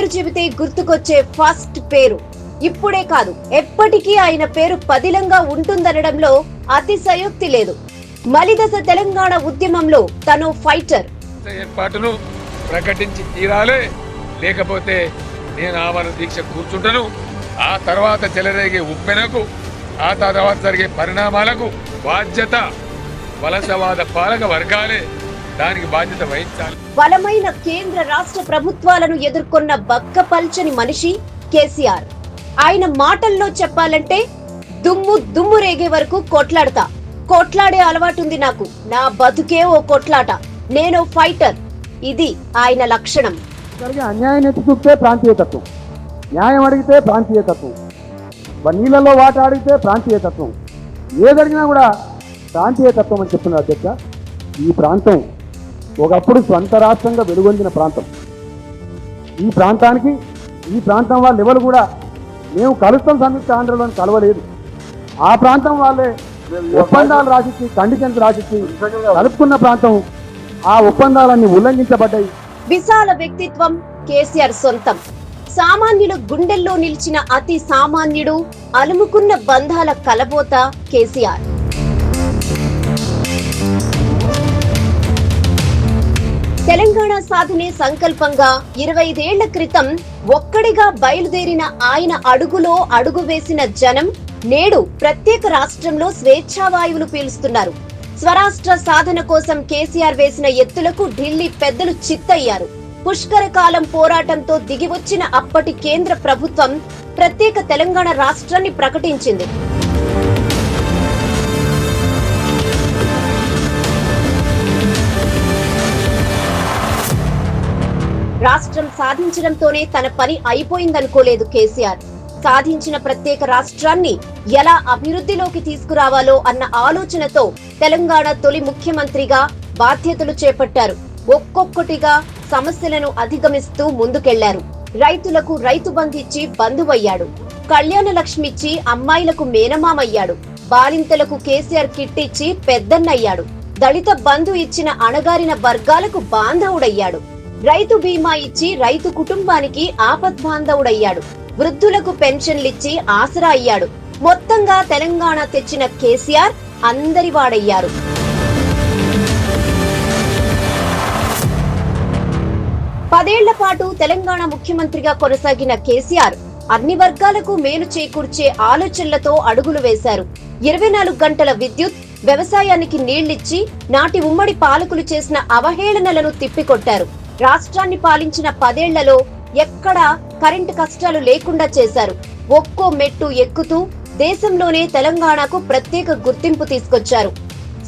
పేరు చెబితే గుర్తుకొచ్చే ఫస్ట్ పేరు, ఇప్పుడే కాదు ఎప్పటికీ ఆయన పేరు పదిలంగా ఉంటుందనడంలో అతిశయోక్తి లేదు. మలిదశ తెలంగాణ ఉద్యమంలో తను ఫైటర్. ఏర్పాటును ప్రకటించి తీరాలే, లేకపోతే నేను ఆమరణ దీక్ష కూర్చుంటాను. ఆ తర్వాత చెలరేగే ఉప్పెనకు, ఆ తర్వాత జరిగే పరిణామాలకు బాధ్యత వలసవాద పాలక వర్గాలే దానికి బాధ్యత వహించాలి. బలమైన కేంద్ర రాష్ట్ర ప్రభుత్వాలను ఎదుర్కొన్న బక్కపల్చని మనిషి కేసీఆర్. ఆయన మాటల్లో చెప్పాలంటే దుమ్ము రేగే వరకు కొట్లాడతా, కొట్లాడే అలవాటుంది నాకు, నా బతుకే ఓ కొట్లాట, నేను ఫైటర్. ఇది ఆయన లక్షణం. అన్యాయం ఎత్తి చూపితే ప్రాంతీయతత్వం, న్యాయం అడిగితే ప్రాంతీయతత్వం, నీళ్ళలో వాట అడిగితే ప్రాంతీయతత్వం, ఏదడిగినా కూడా ప్రాంతీయతత్వం అని చెప్తున్నారు అధ్యక్ష. ఈ ప్రాంతం ఒకప్పుడు స్వంత రాష్ట్రంగా వెలుగొందిన ప్రాంతం. ఈ ప్రాంతానికి ఈ ప్రాంతం వాళ్ళ ఎవరు కూడా మేము కలుస్తాం సంయుక్త ఆంధ్రలోని కలవలేదు. ఆ ప్రాంతం వాళ్ళే ఒప్పందాలు రాసిచ్చి, కండిషన్స్ రాసిచ్చి కలుపుకున్న ప్రాంతం. ఆ ఒప్పందాలన్నీ ఉల్లంఘించబడ్డాయి. విశాల వ్యక్తిత్వం కేసీఆర్ సొంతం. సామాన్యుల గుండెల్లో నిలిచిన అతి సామాన్యుడు, అలుముకున్న బంధాల కలబోత కేసీఆర్. తెలంగాణ సాధనే సంకల్పంగా 25 ఏళ్ల క్రితం ఒక్కడిగా బయలుదేరిన ఆయన అడుగులో అడుగు వేసిన జనం నేడు ప్రత్యేక రాష్ట్రంలో స్వేచ్ఛావాయువులు పీలుస్తున్నారు. స్వరాష్ట్ర సాధన కోసం కేసీఆర్ వేసిన ఎత్తులకు ఢిల్లీ పెద్దలు చిత్తయ్యారు. పుష్కర కాలం పోరాటంతో దిగివచ్చిన అప్పటి కేంద్ర ప్రభుత్వం ప్రత్యేక తెలంగాణ రాష్ట్రాన్ని ప్రకటించింది. రాష్ట్రం సాధించడంతోనే తన పని అయిపోయిందనుకోలేదు కేసీఆర్. సాధించిన ప్రత్యేక రాష్ట్రాన్ని ఎలా అభివృద్ధిలోకి తీసుకురావాలో అన్న ఆలోచనతో తెలంగాణ తొలి ముఖ్యమంత్రిగా బాధ్యతలు చేపట్టారు. ఒక్కొక్కటిగా సమస్యలను అధిగమిస్తూ ముందుకెళ్లారు. రైతులకు రైతు బంధు ఇచ్చి బంధువయ్యాడు. కళ్యాణ లక్ష్మి ఇచ్చి అమ్మాయిలకు మేనమామయ్యాడు. బాలింతలకు కేసీఆర్ కిట్ ఇచ్చి పెద్దన్నయ్యాడు. దళిత బంధు ఇచ్చిన అణగారిన వర్గాలకు బాంధవుడయ్యాడు. రైతు బీమా ఇచ్చి రైతు కుటుంబానికి ఆపద్బాంధవుడయ్యాడు. వృద్ధులకు పెన్షన్లిచ్చి ఆసరా అయ్యాడు. మొత్తంగా తెలంగాణ తెచ్చిన కేసీఆర్ అందరి వాడయ్యారు. పదేళ్ల పాటు తెలంగాణ ముఖ్యమంత్రిగా కొనసాగిన కేసీఆర్ అన్ని వర్గాలకు మేలు చేకూర్చే ఆలోచనలతో అడుగులు వేశారు. 24 గంటల విద్యుత్, వ్యవసాయానికి నీళ్లిచ్చి నాటి ఉమ్మడి పాలకులు చేసిన అవహేళనలను తిప్పికొట్టారు. రాష్ట్రాన్ని పాలించిన 10 ఏళ్లలో ఎక్కడా కరెంటు కష్టాలు లేకుండా చేశారు. ఒక్కో మెట్టు ఎక్కుతూ దేశంలోనే తెలంగాణకు ప్రత్యేక గుర్తింపు తీసుకొచ్చారు.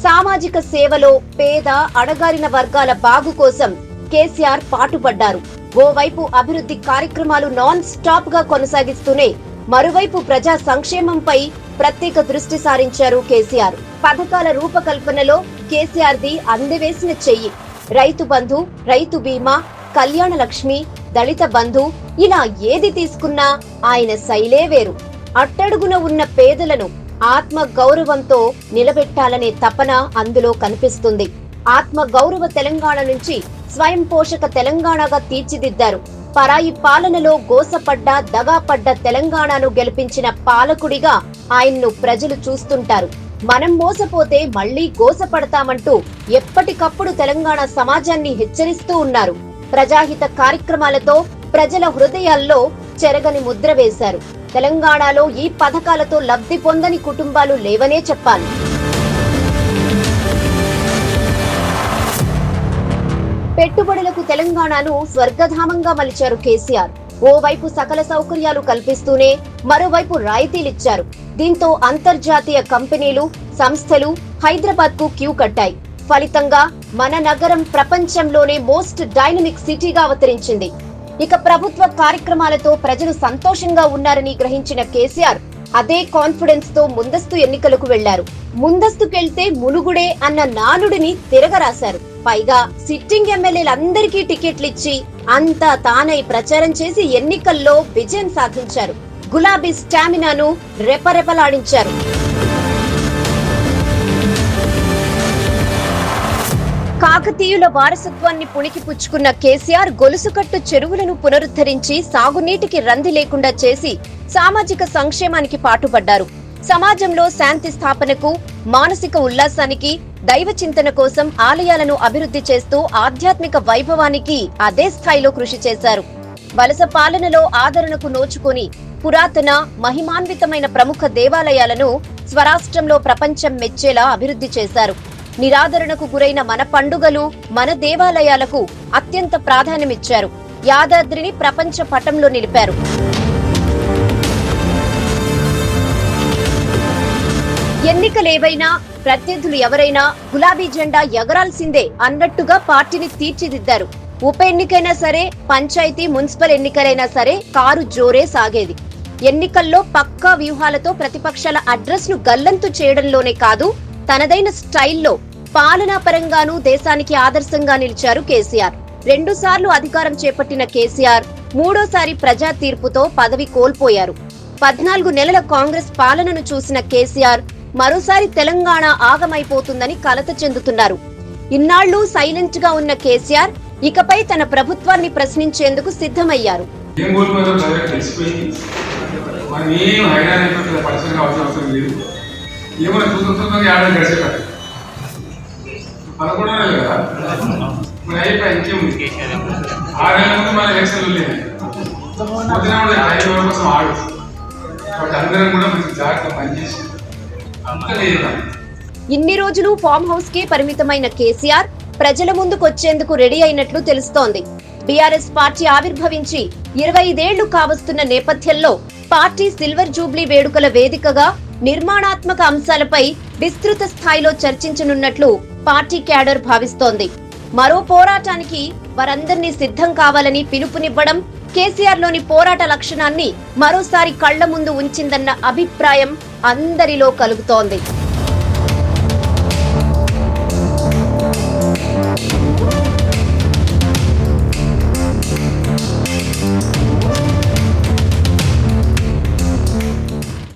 సామాజిక సేవలో పేద, అణగారిన వర్గాల బాగు కోసం కేసీఆర్ పాటుపడ్డారు. ఓవైపు అభివృద్ధి కార్యక్రమాలు నాన్ స్టాప్ గా కొనసాగిస్తూనే మరోవైపు ప్రజా సంక్షేమంపై ప్రత్యేక దృష్టి సారించారు కేసీఆర్. పథకాల రూపకల్పనలో కేసీఆర్ది అందవేసిన చెయ్యి. రైతు బంధు, రైతు బీమా, కళ్యాణ లక్ష్మి, దళిత బంధు, ఇలా ఏది తీసుకున్నా ఆయన శైలే వేరు. అట్టడుగున ఉన్న పేదలను ఆత్మ గౌరవంతో నిలబెట్టాలనే తపన అందులో కనిపిస్తుంది. ఆత్మ గౌరవ తెలంగాణ నుంచి స్వయం పోషక తెలంగాణగా తీర్చిదిద్దారు. పరాయి పాలనలో గోసపడ్డ, దగాపడ్డ తెలంగాణను గెలిపించిన పాలకుడిగా ఆయన్ను ప్రజలు చూస్తుంటారు. మనం మోసపోతే మళ్లీ గోసపడతామంటూ ఎప్పటికప్పుడు తెలంగాణ సమాజాన్ని హెచ్చరిస్తూ ఉన్నారు. ప్రజాహిత కార్యక్రమాలతో ప్రజల హృదయాల్లో చెరగని ముద్ర వేశారు. తెలంగాణలో ఈ పథకాలతో లబ్ధి పొందని కుటుంబాలు లేవనే చెప్పాలి. పెట్టుబడులకు తెలంగాణను స్వర్గధామంగా మలిచారు కేసీఆర్. ఓవైపు సకల సౌకర్యాలు కల్పిస్తూనే మరోవైపు రాయితీలిచ్చారు. దీంతో అంతర్జాతీయ కంపెనీలు, సంస్థలు హైదరాబాద్ కు క్యూ కట్టాయి. ఫలితంగా మన నగరం ప్రపంచంలోనే మోస్ట్ డైనమిక్ సిటీగా అవతరించింది. ఇక ప్రభుత్వ కార్యక్రమాలతో ప్రజలు సంతోషంగా ఉన్నారని గ్రహించిన కేసీఆర్ అదే కాన్ఫిడెన్స్ తో ముందస్తు ఎన్నికలకు వెళ్లారు. ముందస్తుకెళ్తే మునుగుడే అన్న నానుడిని తిరగరాశారు. పైగా సిట్టింగ్ ఎమ్మెల్యేలందరికీ టికెట్లిచ్చి అంతా తానై ప్రచారం చేసి ఎన్నికల్లో విజయం సాధించారు. గులాబీ స్టామినాను రెపరెపలాడించారు. కాకతీయుల వారసత్వాన్ని పుణికిపుచ్చుకున్న కేసీఆర్ గొలుసుకట్టు చెరువులను పునరుద్ధరించి సాగునీటికి రంది లేకుండా చేసి సామాజిక సంక్షేమానికి పాటుపడ్డారు. సమాజంలో శాంతి స్థాపనకు, మానసిక ఉల్లాసానికి, దైవ చింతన కోసం ఆలయాలను అభివృద్ధి చేస్తూ ఆధ్యాత్మిక వైభవానికి అదే స్థాయిలో కృషి చేశారు. వలస పాలనలో ఆదరణకు నోచుకొని పురాతన, మహిమాన్వితమైన ప్రముఖ దేవాలయాలను స్వరాష్ట్రంలో ప్రపంచం మెచ్చేలా అభివృద్ధి చేశారు. నిరాదరణకు గురైన మన పండుగలు, మన దేవాలయాలకు అత్యంత ప్రాధాన్యమిచ్చారు. యాదాద్రిని ప్రపంచ పటంలో నిలిపారు. ఎన్నికలేవైనా, ప్రత్యర్థులు ఎవరైనా గులాబీ జెండా ఎగరాల్సిందే అన్నట్టుగా పార్టీని తీర్చిదిద్దారు. ఉప ఎన్నికైనా సరే, పంచాయతీ, మున్సిపల్ ఎన్నికలైనా సరే కారు జోరే సాగేది. ఎన్నికల్లో పక్కా వ్యూహాలతో ప్రతిపక్షాల అడ్రస్ ను గల్లంతు చేయడంలోనే కాదు, తనదైన స్టైల్లో పాలనా పరంగానూ దేశానికి ఆదర్శంగా నిలిచారు కేసీఆర్. 2 సార్లు అధికారం చేపట్టిన కేసీఆర్ మూడోసారి ప్రజా తీర్పుతో పదవి కోల్పోయారు. 14 నెలల కాంగ్రెస్ పాలనను చూసిన కేసీఆర్ మరోసారి తెలంగాణ ఆగమైపోతుందని కలత చెందుతున్నారు. ఇన్నాళ్లు సైలెంట్ గా ఉన్న కేసీఆర్ ఇకపై తన ప్రభుత్వాన్ని ప్రశ్నించేందుకు సిద్ధమయ్యారు. ఇన్ని రోజులు ఫామ్ హౌస్ కే పరిమితమైన కేసీఆర్ ప్రజల ముందుకొచ్చేందుకు రెడీ అయినట్లు తెలుస్తోంది. బీఆర్ఎస్ పార్టీ ఆవిర్భవించి 25 ఏళ్లు కావస్తున్న నేపథ్యంలో పార్టీ సిల్వర్ జూబ్లీ వేడుకల వేదికగా నిర్మాణాత్మక అంశాలపై విస్తృత స్థాయిలో చర్చించనున్నట్లు పార్టీ క్యాడర్ భావిస్తోంది. మరో పోరాటానికి వారందరినీ సిద్ధం కావాలని పిలుపునివ్వడం కేసీఆర్ లోని పోరాట లక్షణాన్ని మరోసారి కళ్ల ముందు ఉంచిందన్న అభిప్రాయం అందరిలో కలుగుతోంది.